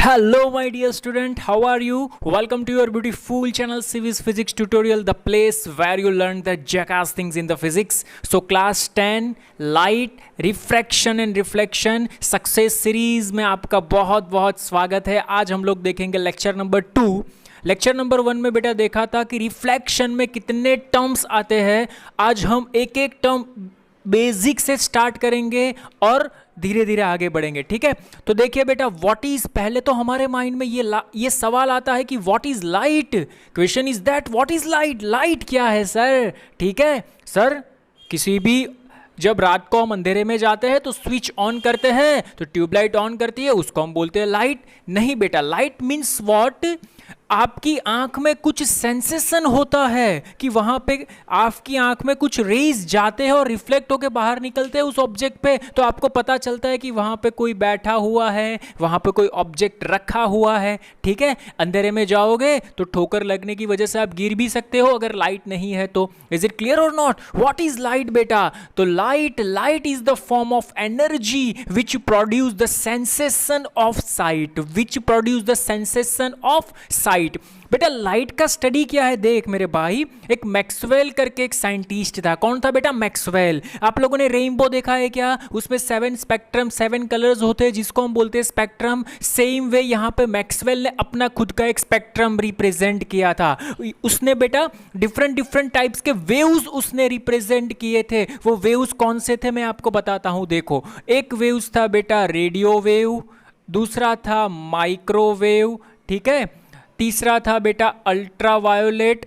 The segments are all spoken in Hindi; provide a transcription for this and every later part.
Hello my dear student, how are you? Welcome to your beautiful channel CV's Physics Tutorial, the place where you learn the jackass things in the physics. So class 10 light refraction and reflection success series में आपका बहुत बहुत स्वागत है। आज हम लोग देखेंगे लेक्चर नंबर 2। लेक्चर नंबर 1 में बेटा देखा था कि रिफ्लेक्शन में कितने टर्म्स आते हैं। आज हम एक एक टर्म बेसिक से स्टार्ट करेंगे और धीरे धीरे आगे बढ़ेंगे, ठीक है। तो देखिए बेटा, व्हाट इज, पहले तो हमारे माइंड में ये सवाल आता है कि what is light. Question is that what is light, light क्या है सर, ठीक है सर। किसी भी जब रात को हम अंधेरे में जाते हैं तो स्विच ऑन करते हैं तो ट्यूबलाइट ऑन करती है, उसको हम बोलते हैं लाइट। नहीं बेटा, लाइट मीन्स व्हाट, आपकी आंख में कुछ सेंसेशन होता है कि वहां पे आपकी आंख में कुछ रेज जाते हैं और रिफ्लेक्ट होकर बाहर निकलते हैं उस ऑब्जेक्ट पे, तो आपको पता चलता है कि वहां पे कोई बैठा हुआ है, वहां पे कोई ऑब्जेक्ट रखा हुआ है, ठीक है। अंधेरे में जाओगे तो ठोकर लगने की वजह से आप गिर भी सकते हो अगर लाइट नहीं है तो। इज इट क्लियर और नॉट? व्हाट इज लाइट बेटा? तो light is the form of energy which produce the sensation of site, which produce the sensation of site. बेटा लाइट का स्टडी क्या है, देख मेरे भाई, एक मैक्सवेल करके एक साइंटिस्ट था। कौन था बेटा? मैक्सवेल। आप लोगों ने रेनबो देखा है क्या? उसमें 7 स्पेक्ट्रम, 7 कलर्स होते हैं जिसको हम बोलते हैं स्पेक्ट्रम। सेम वे यहाँ पे मैक्सवेल ने अपना खुद का एक स्पेक्ट्रम रिप्रेजेंट किया था। उसने बेटा डिफरेंट टाइप्स के वेव्स उसने रिप्रेजेंट किए थे। वो वेव्स कौन से थे मैं आपको बताता हूँ। देखो, एक वेव्स था बेटा रेडियो वेव, दूसरा था माइक्रोवेव, ठीक है, तीसरा था बेटा अल्ट्रावायोलेट,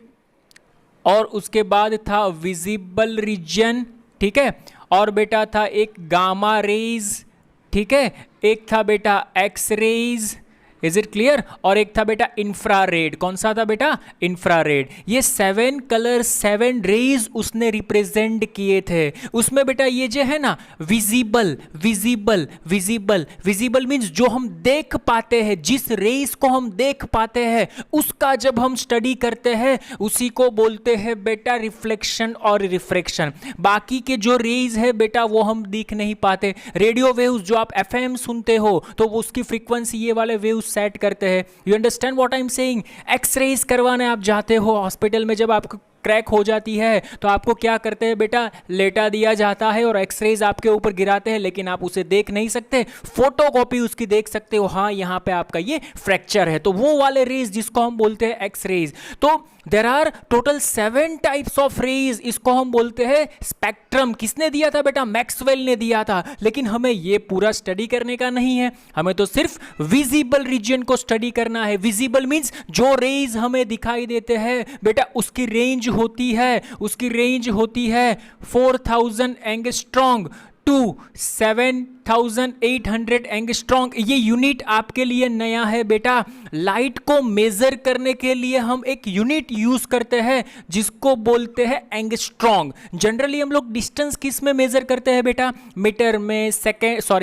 और उसके बाद था विजिबल रीजन, ठीक है, और बेटा था एक गामा रेज, ठीक है, एक था बेटा X rays. Is it clear? और एक था बेटा इंफ्रारेड। कौन सा था बेटा? इंफ्रारेड। ये 7 कलर, 7 रेज उसने रिप्रेजेंट किए थे। उसमें बेटा ये जो है ना visible, visible visible visible means जो हम देख पाते हैं, जिस रेज को हम देख पाते हैं उसका जब हम स्टडी करते हैं उसी को बोलते हैं बेटा रिफ्लेक्शन और रिफ्रैक्शन। बाकी के जो रेज है बेटा वो हम देख नहीं पाते। रेडियो वेव्स जो आप एफएम सुनते हो तो वो उसकी फ्रीक्वेंसी ये वाले वेव्स सेट करते हैं। You understand what I am saying? X rays करवाने आप जाते हो हॉस्पिटल में, जब आपको क्रैक हो जाती है तो आपको क्या करते हैं बेटा? लेटा दिया जाता है और एक्सरेज आपके ऊपर गिराते हैं, लेकिन आप उसे देख नहीं सकते, फोटोकॉपी उसकी देख सकते हो, हाँ यहाँ पे आपका ये फ्रैक्चर है, तो वो वाले रेज जिसको हम बोलते हैं एक्सरेज। तो there are total 7 types of rays, इसको हम बोलते हैं स्पेक्ट्रम। किसने दिया था बेटा? मैक्सवेल ने दिया था। लेकिन हमें ये पूरा स्टडी करने का नहीं है, हमें तो सिर्फ विजिबल रीजन को स्टडी करना है। विजिबल मीन्स जो रेज हमें दिखाई देते हैं बेटा उसकी रेंज होती है, उसकी रेंज होती है 4000 एंगस्ट्रॉन्ग टू 7800 एंगस्ट्रॉन्ग। ये यूनिट आपके लिए नया है बेटा। लाइट को मेजर करने के लिए हम एक यूनिट यूज करते हैं जिसको बोलते हैं एंगस्ट्रॉन्ग। जनरली हम लोग डिस्टेंस किस में मेजर करते हैं बेटा? मीटर में,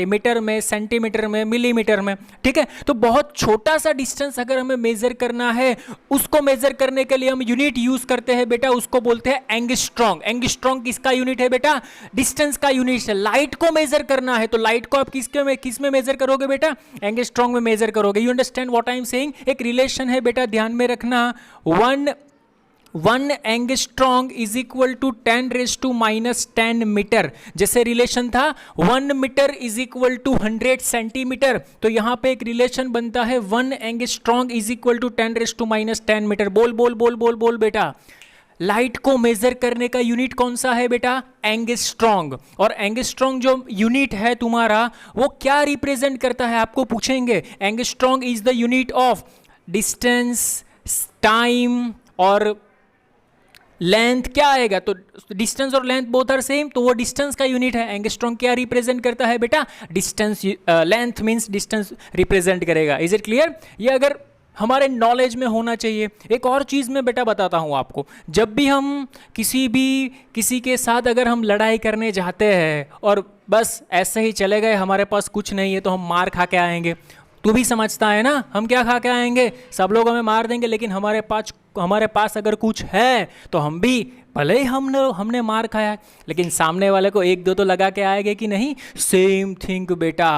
मीटर में, सेंटीमीटर में, मिलीमीटर में, ठीक है। तो बहुत छोटा सा डिस्टेंस अगर हमें मेजर करना है, उसको मेजर करने के लिए हम यूनिट यूज करते हैं बेटा, उसको बोलते हैं एंगस्ट्रॉन्ग। एंगस्ट्रॉन्ग किसका यूनिट है बेटा? डिस्टेंस का यूनिट है। लाइट को मेजर करना है तो लाइट को आप किस में मेजर करोगे बेटा? एंगस्ट्रॉन्ग में मेजर करोगे। You understand what I am saying? एक रिलेशन है बेटा, ध्यान में रखना। 1 angstrom is equal to 10⁻⁻10 metre. जैसे रिलेशन था 1 metre is equal to 100 centimetre, तो यहां पे एक रिलेशन बनता है 1 angstrom is equal to 10⁻⁻10 metre. बोल बोल बोल बोल बोल बेटा, लाइट को मेजर करने का यूनिट कौन सा है बेटा? एंगस्ट्रॉन्ग। और एंगस्ट्रॉन्ग जो यूनिट है तुम्हारा वो क्या रिप्रेजेंट करता है आपको पूछेंगे। Angstrom is the unit of distance, time और लेंथ। क्या आएगा? तो डिस्टेंस और लेंथ बोथ आर सेम, तो वो डिस्टेंस का यूनिट है। एंगस्ट्रॉन्ग क्या रिप्रेजेंट करता है बेटा? Distance. Length means distance represent करेगा। Is it clear? ये अगर हमारे नॉलेज में होना चाहिए। एक और चीज़ मैं बेटा बताता हूँ आपको, जब भी हम किसी के साथ अगर हम लड़ाई करने जाते हैं और बस ऐसे ही चले गए, हमारे पास कुछ नहीं है, तो हम मार खा के आएंगे। तू भी समझता है ना, हम क्या खा के आएंगे? सब लोग हमें मार देंगे लेकिन हमारे पास हमारे पास अगर कुछ है तो हम भी भले ही हमने मार खाया, लेकिन सामने वाले को एक दो तो लगा के आएगा कि नहीं। सेम थिंग बेटा,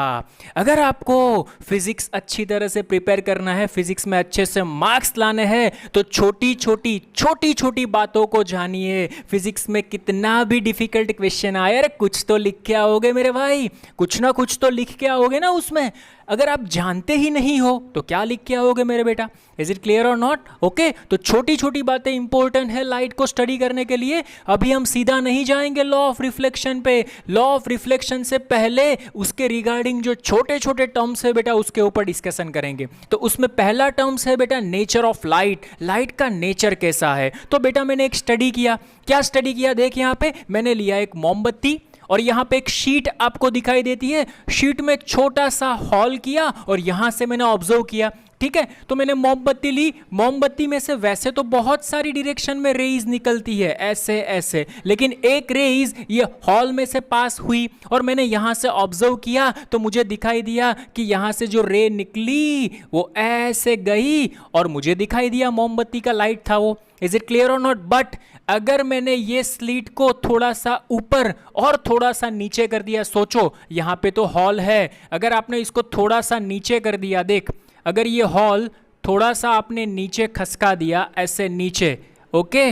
अगर आपको फिजिक्स अच्छी तरह से प्रिपेयर करना है, फिजिक्स में अच्छे से मार्क्स लाने हैं, तो छोटी छोटी बातों को जानिए। फिजिक्स में कितना भी डिफिकल्ट क्वेश्चन आए, अरे कुछ तो लिख के आओगे मेरे भाई, कुछ ना कुछ तो लिख के आओगे ना उसमें। अगर आप जानते ही नहीं हो तो क्या लिख के आओगे मेरे बेटा? इज इट क्लियर और नॉट? ओके, तो छोटी छोटी बातें इंपॉर्टेंट है लाइट को स्टडी करने के लिए। अभी हम सीधा नहीं जाएंगे लॉ ऑफ रिफ्लेक्शन पे। लॉ ऑफ रिफ्लेक्शन से पहले उसके रिगार्डिंग जो छोटे छोटे टर्म्स है बेटा, उसके ऊपर डिस्कशन करेंगे। तो उसमें पहला टर्म्स है बेटा नेचर ऑफ लाइट। लाइट का नेचर कैसा है? तो बेटा मैंने एक स्टडी किया। क्या स्टडी किया? देख यहाँ पे मैंने लिया एक मोमबत्ती और यहाँ पे एक शीट आपको दिखाई देती है। शीट में छोटा सा हॉल किया और यहाँ से मैंने ऑब्जर्व किया। ठीक है, तो मैंने मोमबत्ती ली। मोमबत्ती में से वैसे तो बहुत सारी डायरेक्शन में रेज निकलती है, ऐसे ऐसे, लेकिन एक रेज ये हॉल में से पास हुई और मैंने यहाँ से ऑब्जर्व किया तो मुझे दिखाई दिया कि यहाँ से जो रे निकली वो ऐसे गई और मुझे दिखाई दिया मोमबत्ती का लाइट था वो। इज इट क्लियर और नॉट? बट अगर मैंने ये स्लीट को थोड़ा सा ऊपर और थोड़ा सा नीचे कर दिया, सोचो यहाँ पे तो हॉल है, अगर आपने इसको थोड़ा सा नीचे कर दिया, देख अगर ये हॉल थोड़ा सा आपने नीचे खसका दिया, ऐसे नीचे, ओके,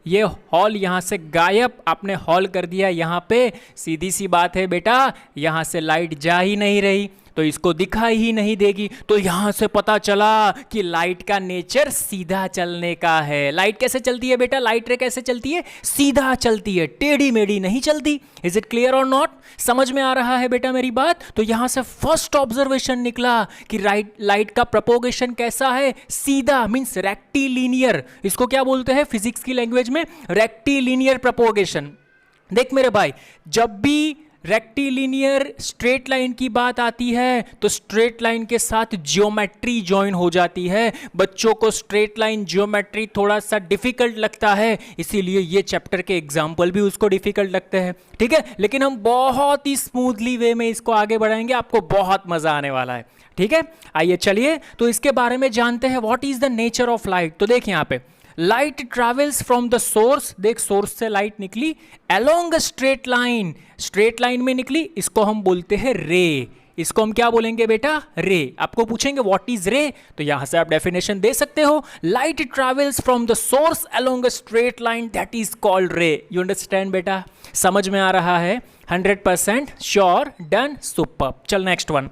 ये हॉल यहाँ से गायब आपने हॉल कर दिया यहाँ पे, सीधी सी बात है बेटा, यहाँ से लाइट जा ही नहीं रही तो इसको दिखाई ही नहीं देगी। तो यहां से पता चला कि लाइट का नेचर सीधा चलने का है। लाइट कैसे चलती है बेटा? लाइट रे कैसे चलती है? सीधा चलती है, टेढ़ी मेढ़ी नहीं चलती। इज इट क्लियर और नॉट? समझ में आ रहा है बेटा मेरी बात? तो यहां से फर्स्ट ऑब्जर्वेशन निकला कि लाइट का प्रोपोगेशन कैसा है? सीधा, मींस रेक्टिलिनियर। इसको क्या बोलते हैं फिजिक्स की लैंग्वेज में? Rectilinear propagation. देख मेरे भाई, जब भी रेक्टिलिनियर स्ट्रेट लाइन की बात आती है तो स्ट्रेट लाइन के साथ ज्योमेट्री ज्वाइन हो जाती है। बच्चों को स्ट्रेट लाइन ज्योमेट्री थोड़ा सा डिफिकल्ट लगता है, इसीलिए ये चैप्टर के एग्जाम्पल भी उसको डिफिकल्ट लगते हैं। ठीक है, लेकिन हम बहुत ही स्मूथली वे में इसको आगे बढ़ाएंगे, आपको बहुत मजा आने वाला है। ठीक है, आइए चलिए तो इसके बारे में जानते हैं। What is the nature of light? तो देख यहाँ पे light travels from the source, देख सोर्स से लाइट निकली along a straight line, straight line में निकली, इसको हम बोलते हैं रे। इसको हम क्या बोलेंगे बेटा? रे। आपको पूछेंगे व्हाट इज रे, तो यहां से आप डेफिनेशन दे सकते हो, light travels from the source along a straight line, that is called ray. You understand बेटा? समझ में आ रहा है? 100% श्योर, डन, सुपर। चल next one.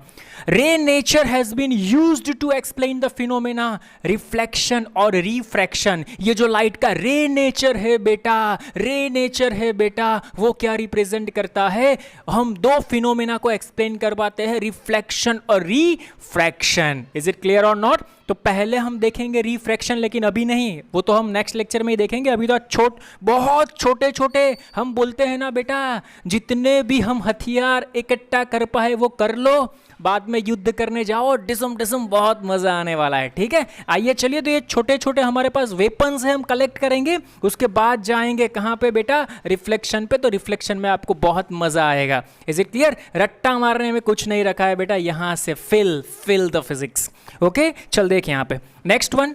Ray nature has been used to explain the phenomena reflection और रिफ्रैक्शन। ये जो लाइट का रे नेचर है बेटा, रे नेचर है बेटा, वो क्या रिप्रेजेंट करता है? हम दो फिनोमेना को एक्सप्लेन करवाते हैं, रिफ्लेक्शन और रिफ्रैक्शन। इज इट क्लियर और नॉट? तो पहले हम देखेंगे रिफ्रैक्शन, लेकिन अभी नहीं, वो तो हम नेक्स्ट लेक्चर में ही देखेंगे। अभी तो बहुत छोटे छोटे हम बोलते हैं ना बेटा, जितने भी हम हथियार इकट्ठा कर पाए वो कर लो, बाद में युद्ध करने जाओ, डिसम डिसम, बहुत मजा आने वाला है। ठीक है, आइए चलिए, तो ये छोटे छोटे हमारे पास वेपन्स हैं, हम कलेक्ट करेंगे, उसके बाद जाएंगे कहाँ पे बेटा? रिफ्लेक्शन पे। तो रिफ्लेक्शन में आपको बहुत मजा आएगा। Is it clear? रट्टा मारने में कुछ नहीं रखा है बेटा, यहां से फिल द फिजिक्स। ओके, चल देख यहाँ पे next one,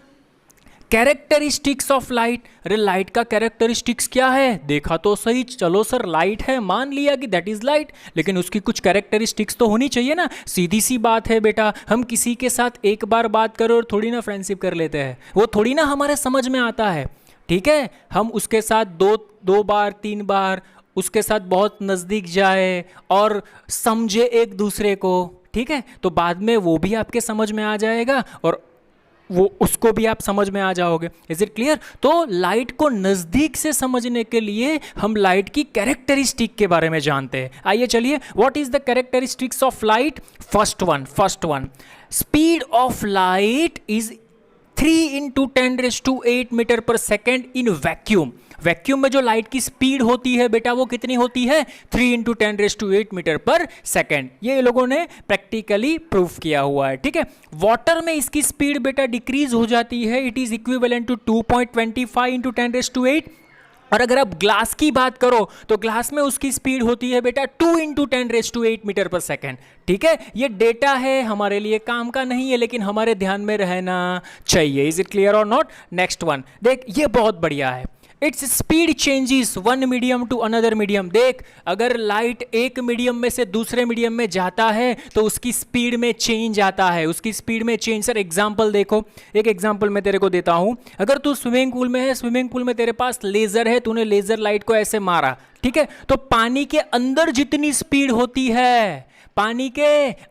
characteristics of light. अरे लाइट का कैरेक्टरिस्टिक्स क्या है? देखा तो सही, चलो सर लाइट है, मान लिया कि दैट इज लाइट, लेकिन उसकी कुछ कैरेक्टरिस्टिक्स तो होनी चाहिए ना। सीधी सी बात है बेटा, हम किसी के साथ एक बार बात करो और थोड़ी ना फ्रेंडशिप कर लेते हैं, वो थोड़ी ना हमारे समझ में आता है। ठीक है, हम उसके साथ दो बार 3 बार उसके साथ बहुत नज़दीक जाए और समझे एक दूसरे को, ठीक है, तो बाद में वो भी आपके समझ में आ जाएगा और वो उसको भी आप समझ में आ जाओगे। Is it clear? तो लाइट को नज़दीक से समझने के लिए हम लाइट की कैरेक्टरिस्टिक के बारे में जानते हैं। आइए चलिए, what is the characteristics of light? First one, speed of light is 3 × 10⁸ metre per second in vacuum. Vacuum में जो लाइट की स्पीड होती है बेटा, वो कितनी होती है? 3 × 10⁸ मीटर पर सेकेंड। ये लोगों ने प्रैक्टिकली प्रूफ किया हुआ है। ठीक है, वाटर में इसकी स्पीड बेटा डिक्रीज हो जाती है, इट इज इक्विवेलेंट टू 2.25 × 10⁸, और अगर आप ग्लास की बात करो तो ग्लास में उसकी स्पीड होती है बेटा 2 × 10⁸ मीटर पर सेकेंड। ठीक है, ये डेटा है, हमारे लिए काम का नहीं है, लेकिन हमारे ध्यान में रहना चाहिए। इज इट क्लियर और नॉट? नेक्स्ट वन देख, ये बहुत बढ़िया है। It's speed changes one medium to another medium. देख, अगर लाइट एक मीडियम में से दूसरे मीडियम में जाता है तो उसकी स्पीड में चेंज आता है, उसकी स्पीड में चेंज। सर एग्जांपल देखो, एक एग्जांपल मैं तेरे को देता हूं। अगर तू स्विमिंग पूल में है, स्विमिंग पूल में तेरे पास लेजर है, तूने लेजर लाइट को ऐसे मारा, ठीक है, तो पानी के अंदर जितनी स्पीड होती है, पानी के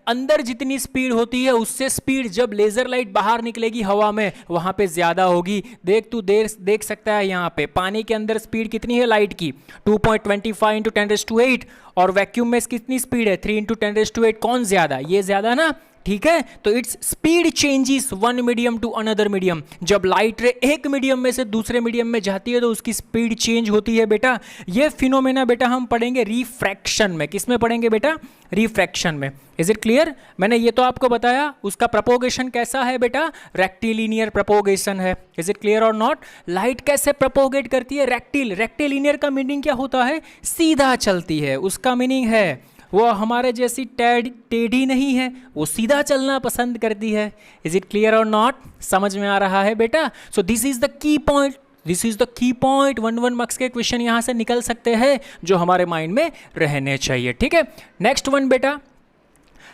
अंदर जितनी स्पीड होती है, उससे स्पीड जब लेजर लाइट बाहर निकलेगी हवा में, वहां पे ज्यादा होगी। देख, तू देख सकता है यहां पे पानी के अंदर स्पीड कितनी है लाइट की, 2.25 × 10⁸, और वैक्यूम में कितनी स्पीड है, 3 × 10⁸। कौन ज्यादा? ये ज्यादा ना। ठीक है, तो it's speed changes one medium to another medium. जब लाइट रे एक मीडियम में से दूसरे मीडियम में जाती है तो उसकी स्पीड चेंज होती है बेटा। ये फिनोमेना बेटा हम पढ़ेंगे रिफ्रैक्शन में। किस में पढ़ेंगे बेटा? रिफ्रैक्शन में। Is it clear? मैंने ये तो आपको बताया। उसका प्रपोगेशन कैसा है बेटा? रेक्टिलिनियर प्रपोगेशन है। इज इट क्लियर और नॉट? लाइट कैसे प्रपोगेट करती है? रेक्टिलिनियर का मीनिंग क्या होता है? सीधा चलती है। उसका मीनिंग है वो हमारे जैसी टेढ़ी नहीं है, वो सीधा चलना पसंद करती है। इज इट क्लियर और नॉट? समझ में आ रहा है बेटा? So this is the key point, this is the key point. 1 marks के क्वेश्चन यहां से निकल सकते हैं जो हमारे माइंड में रहने चाहिए। ठीक है, नेक्स्ट वन बेटा,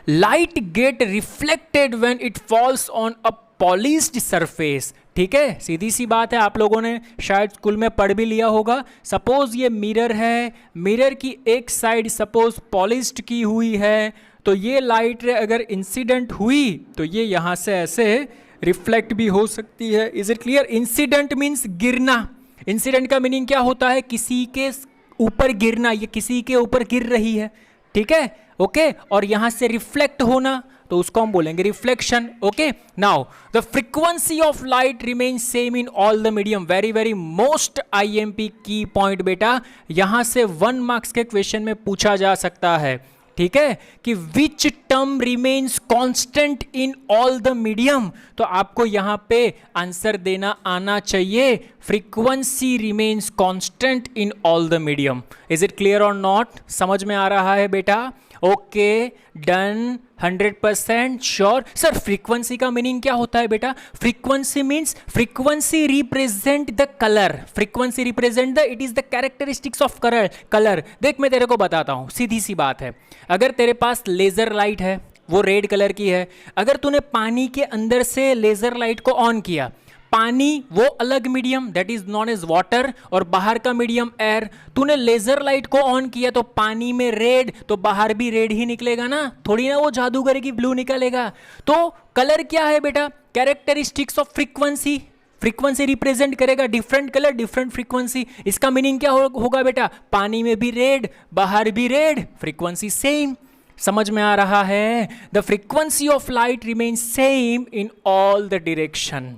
light gate reflected when it falls on a polished surface. ठीक है, सीधी सी बात है, आप लोगों ने शायद स्कूल में पढ़ भी लिया होगा। सपोज ये मिरर है, मिरर की एक साइड सपोज पॉलिश्ड की हुई है, तो ये लाइट अगर इंसिडेंट हुई तो ये यहाँ से ऐसे रिफ्लेक्ट भी हो सकती है। Is it clear? Incident means गिरना। इंसिडेंट का मीनिंग क्या होता है? किसी के ऊपर गिरना, ये किसी के ऊपर गिर रही है। ठीक है, ओके, और यहां से रिफ्लेक्ट होना, तो उसको हम बोलेंगे reflection. Okay, now the frequency of light remain same in all the medium. Very very most IMP की पॉइंट बेटा, यहां से 1 मार्क्स के क्वेश्चन में पूछा जा सकता है। ठीक है, कि which term remains constant in all the medium, तो आपको यहां पे आंसर देना आना चाहिए frequency remains constant in all the medium. Is it clear और नॉट? समझ में आ रहा है बेटा? Okay, done, 100% sure. Sir frequency का मीनिंग क्या होता है बेटा? Frequency means frequency represent the colour, frequency represent the, it is the characteristics of colour. देख, मैं तेरे को बताता हूं, सीधी सी बात है। अगर तेरे पास लेजर लाइट है, वो रेड कलर की है, अगर तूने पानी के अंदर से लेजर लाइट को ऑन किया, पानी वो अलग medium that is known as water, और बाहर का मीडियम एयर, तूने लेजर लाइट को ऑन किया तो पानी में रेड, तो बाहर भी रेड ही निकलेगा ना, थोड़ी ना वो जादूगर की ब्लू निकलेगा। तो कलर क्या है बेटा? Characteristics of frequency. Frequency represent करेगा डिफरेंट कलर डिफरेंट फ्रीक्वेंसी। इसका मीनिंग क्या होगा बेटा? पानी में भी रेड, बाहर भी रेड, फ्रीक्वेंसी सेम। समझ में आ रहा है? The frequency of light remains same in all the direction.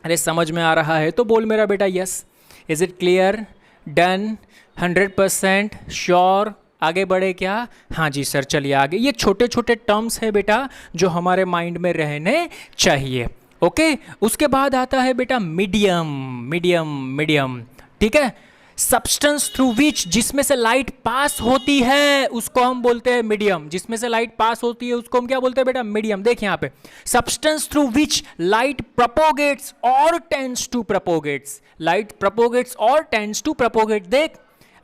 अरे समझ में आ रहा है तो बोल मेरा बेटा yes. Is it clear? Done, 100% sure. आगे बढ़े क्या? हाँ जी सर, चलिए आगे। ये छोटे छोटे टर्म्स है बेटा जो हमारे माइंड में रहने चाहिए। ओके, उसके बाद आता है बेटा मीडियम। मीडियम मीडियम ठीक है, सब्सटेंस थ्रू विच, जिसमें से लाइट पास होती है उसको हम बोलते हैं मीडियम। जिसमें से लाइट पास होती है उसको हम क्या बोलते हैं बेटा? मीडियम। देख यहाँ पे, substance through which light propagates और tends to propagates. Light propagates और टेंड्स टू प्रोपोगेट। देख,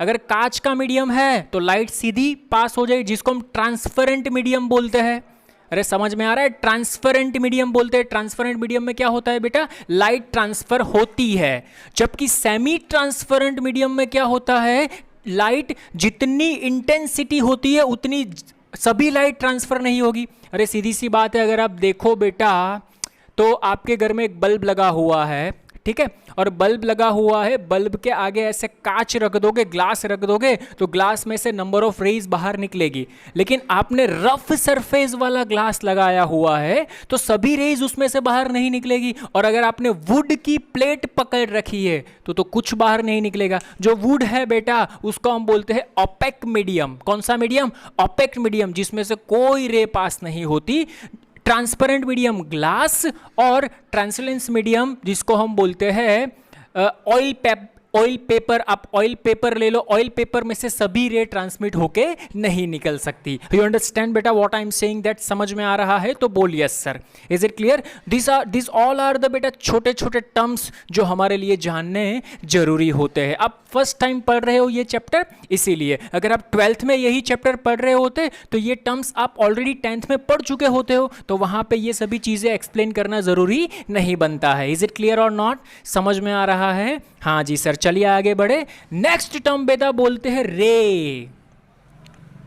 अगर कांच का मीडियम है तो लाइट सीधी पास हो जाएगी, जिसको हम ट्रांसपेरेंट मीडियम बोलते हैं। अरे समझ में आ रहा है? ट्रांसपेरेंट मीडियम बोलते हैं। ट्रांसपेरेंट मीडियम में क्या होता है बेटा? लाइट ट्रांसफर होती है। जबकि सेमी ट्रांसपेरेंट मीडियम में क्या होता है? लाइट जितनी इंटेंसिटी होती है उतनी सभी लाइट ट्रांसफर नहीं होगी। अरे सीधी सी बात है, अगर आप देखो बेटा तो आपके घर में एक बल्ब लगा हुआ है, ठीक है, और बल्ब लगा हुआ है, बल्ब के आगे ऐसे कांच रख दोगे, ग्लास रख दोगे, तो ग्लास में से नंबर ऑफ रेज बाहर निकलेगी। लेकिन आपने रफ सरफेस वाला ग्लास लगाया हुआ है तो सभी रेज उसमें से बाहर नहीं निकलेगी। और अगर आपने वुड की प्लेट पकड़ रखी है तो कुछ बाहर नहीं निकलेगा। जो वुड है बेटा उसको हम बोलते हैं ओपेक मीडियम। कौन सा मीडियम? ओपेक मीडियम, जिसमें से कोई रे पास नहीं होती। ट्रांसपेरेंट मीडियम ग्लास, और ट्रांसलेंस मीडियम जिसको हम बोलते हैं ऑयल ऑयल पेपर, आप ऑयल पेपर ले लो, ऑयल पेपर में से सभी रे ट्रांसमिट होके नहीं निकल सकती। यू अंडरस्टैंड बेटा what I am saying, that समझ में आ रहा है तो बोल yes sir. Is it clear? This all are the बेटा छोटे छोटे टर्म्स जो हमारे लिए जानने जरूरी होते हैं। आप फर्स्ट टाइम पढ़ रहे हो ये चैप्टर, इसीलिए अगर आप 12th में यही चैप्टर पढ़ रहे होते तो ये टर्म्स आप ऑलरेडी 10th में पढ़ चुके होते हो, तो वहां पे ये सभी चीजें एक्सप्लेन करना जरूरी नहीं बनता है। इज इट क्लियर और नॉट? समझ में आ रहा है? हाँ जी सर, चलिए आगे बढ़े। नेक्स्ट टर्म बेटा बोलते हैं रे।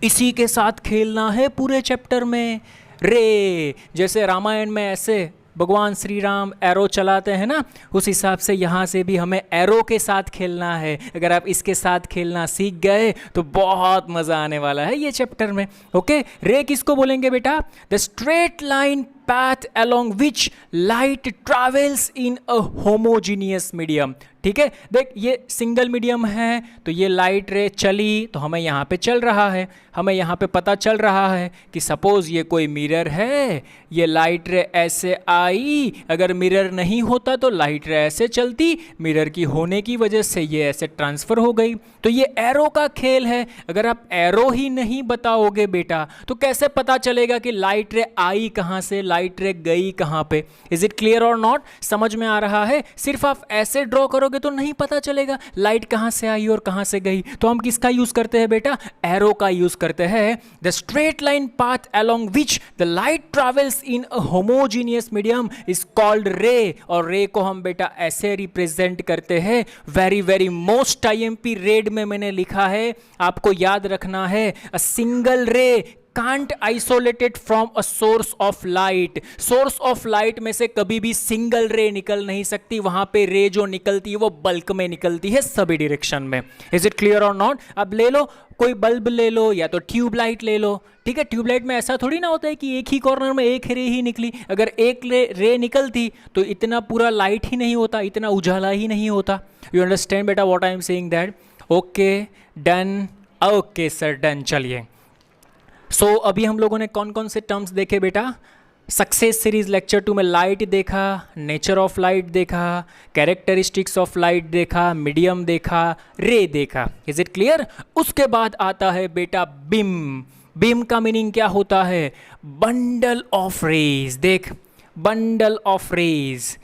इसी के साथ खेलना है पूरे चैप्टर में। रे, जैसे रामायण में ऐसे भगवान श्री राम एरो चलाते हैं ना, उस हिसाब से यहाँ से भी हमें एरो के साथ खेलना है। अगर आप इसके साथ खेलना सीख गए तो बहुत मज़ा आने वाला है ये चैप्टर में। ओके, रे किसको बोलेंगे बेटा? The straight line path along which light travels in a homogeneous medium। ठीक है, देख ये सिंगल मीडियम है तो ये लाइट रे चली तो हमें यहाँ पे चल रहा है, हमें यहाँ पे पता चल रहा है कि सपोज ये कोई मिरर है, ये लाइट रे ऐसे आई, अगर मिरर नहीं होता तो लाइट रे ऐसे चलती, मिरर की होने की वजह से ये ऐसे ट्रांसफर हो गई। तो ये एरो का खेल है। अगर आप एरो ही नहीं बताओगे बेटा तो कैसे पता चलेगा कि लाइट रे आई कहाँ से, लाइट रे गई कहाँ पे? इज इट क्लियर और नॉट? समझ में आ रहा है? सिर्फ आप ऐसे ड्रॉ करोगे तो नहीं पता चलेगा लाइट कहाँ से आई और कहाँ से गई। तो हम किसका यूज करते हैं बेटा? एरो का यूज करते हैं। The straight line path along which the light travels in a homogeneous medium is called रे। और रे को हम बेटा ऐसे रिप्रेजेंट करते हैं। Very very most IMP red में मैंने लिखा है, आपको याद रखना है, अ सिंगल रे can't isolated from a source of light। Source of light में से कभी भी सिंगल रे निकल नहीं सकती। वहां पे रे जो निकलती है वो बल्क में निकलती है, सभी डायरेक्शन में। इज इट क्लियर और नॉट? अब ले लो कोई बल्ब ले लो या तो ट्यूबलाइट ले लो। ठीक है, ट्यूबलाइट में ऐसा थोड़ी ना होता है कि एक ही कॉर्नर में एक रे ही निकली। अगर एक रे निकलती तो इतना पूरा लाइट ही नहीं होता, इतना उजाला ही नहीं होता। यू अंडरस्टैंड बेटा what I am saying that? Okay done, okay sir done. चलिए सो अभी हम लोगों ने कौन कौन से टर्म्स देखे बेटा? सक्सेस सीरीज लेक्चर 2 में लाइट देखा, नेचर ऑफ लाइट देखा, कैरेक्टरिस्टिक्स ऑफ लाइट देखा, मीडियम देखा, रे देखा। Is it clear? उसके बाद आता है बेटा बीम। बीम का मीनिंग क्या होता है? Bundle of rays. देख, बंडल ऑफ रेज,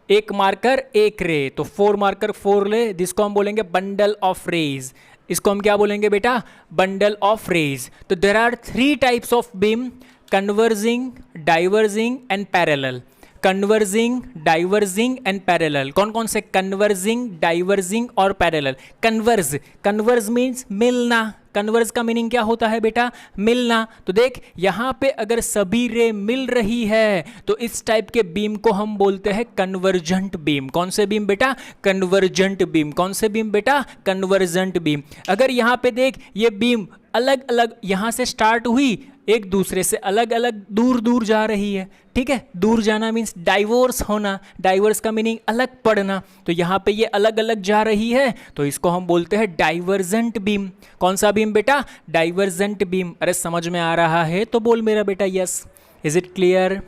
एक मार्कर एक रे, तो 4 मार्कर 4 ले, जिसको हम बोलेंगे बंडल ऑफ रेज। इसको हम क्या बोलेंगे बेटा? Bundle of rays. तो there are 3 types of beam, converging, diverging and parallel. Converging, diverging and parallel. कौन कौन से? कन्वर्जिंग, डाइवर्जिंग और पैरेलल। कन्वर्ज, कन्वर्ज मीन्स मिलना। कन्वर्ज का मीनिंग क्या होता है बेटा? मिलना। तो देख यहाँ पे अगर सभी रे मिल रही है तो इस टाइप के बीम को हम बोलते हैं कन्वर्जेंट बीम। कौन से बीम बेटा? Convergent beam. कौन से बीम बेटा? Convergent beam. अगर यहाँ पे देख ये बीम अलग अलग यहाँ से स्टार्ट हुई, एक दूसरे से अलग अलग दूर दूर जा रही है। ठीक है, दूर जाना मीन्स डाइवोर्स होना, डाइवर्स का मीनिंग अलग पड़ना। तो यहाँ पे ये अलग अलग जा रही है तो इसको हम बोलते हैं डाइवर्जेंट बीम। कौन सा बीम बेटा? Divergent beam. अरे समझ में आ रहा है तो बोल मेरा बेटा yes. Is it clear?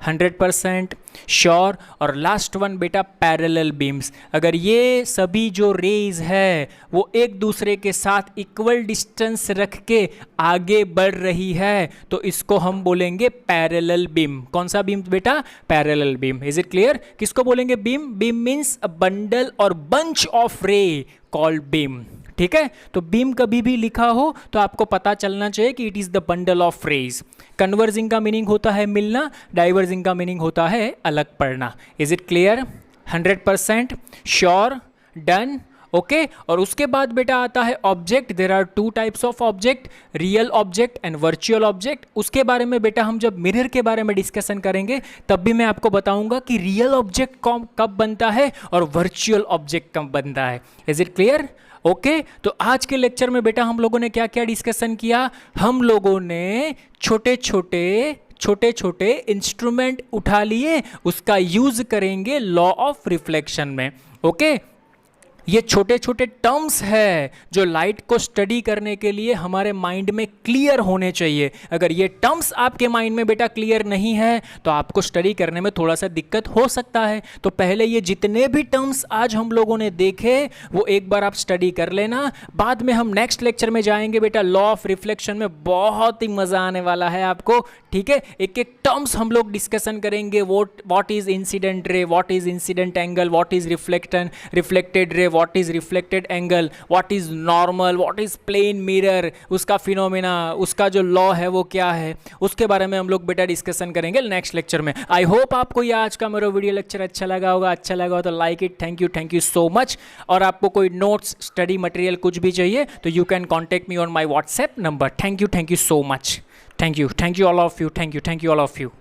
100% sure. और लास्ट वन बेटा पैरेलल बीम्स। अगर ये सभी जो रेज है वो एक दूसरे के साथ इक्वल डिस्टेंस रख के आगे बढ़ रही है तो इसको हम बोलेंगे पैरेलल बीम। कौन सा बीम बेटा? Parallel beam. Is it clear? किसको बोलेंगे beam? Beam means a bundle और bunch of ray called beam. ठीक है, तो बीम कभी भी लिखा हो तो आपको पता चलना चाहिए कि it is the bundle of rays. Converging का मीनिंग होता है मिलना, डाइवर्जिंग का मीनिंग होता है अलग पड़ना। Is it clear? 100% sure, done, okay. और उसके बाद बेटा आता है object. There are 2 types of object, real object and virtual object. उसके बारे में बेटा हम जब मिरर के बारे में डिस्कशन करेंगे तब भी मैं आपको बताऊंगा कि रियल ऑब्जेक्ट कब बनता है और वर्चुअल ऑब्जेक्ट कब बनता है। Is it clear? ओके, तो आज के लेक्चर में बेटा हम लोगों ने क्या क्या डिस्कशन किया? हम लोगों ने छोटे छोटे इंस्ट्रूमेंट उठा लिए, उसका यूज करेंगे लॉ ऑफ रिफ्लेक्शन में। ओके, ये छोटे छोटे टर्म्स है जो लाइट को स्टडी करने के लिए हमारे माइंड में क्लियर होने चाहिए। अगर ये टर्म्स आपके माइंड में बेटा क्लियर नहीं है तो आपको स्टडी करने में थोड़ा सा दिक्कत हो सकता है। तो पहले ये जितने भी टर्म्स आज हम लोगों ने देखे वो एक बार आप स्टडी कर लेना। बाद में हम नेक्स्ट लेक्चर में जाएंगे बेटा लॉ ऑफ रिफ्लेक्शन में, बहुत ही मजा आने वाला है आपको। ठीक है, एक एक टर्म्स हम लोग डिस्कशन करेंगे। What is incident ray, what is incident angle, what is reflected ray, what is reflected angle, what is normal, what is plane mirror, उसका फिनोमेना, उसका जो लॉ है वो क्या है, उसके बारे में हम लोग बेटा डिस्कशन करेंगे नेक्स्ट लेक्चर में। आई होप आपको ये आज का मेरा वीडियो लेक्चर अच्छा लगा होगा। अच्छा लगा हो तो like it. Thank you so much. और आपको कोई नोट्स, स्टडी मटेरियल कुछ भी चाहिए तो you can contact me on my WhatsApp number. Thank you so much. Thank you all of you. Thank you all of you.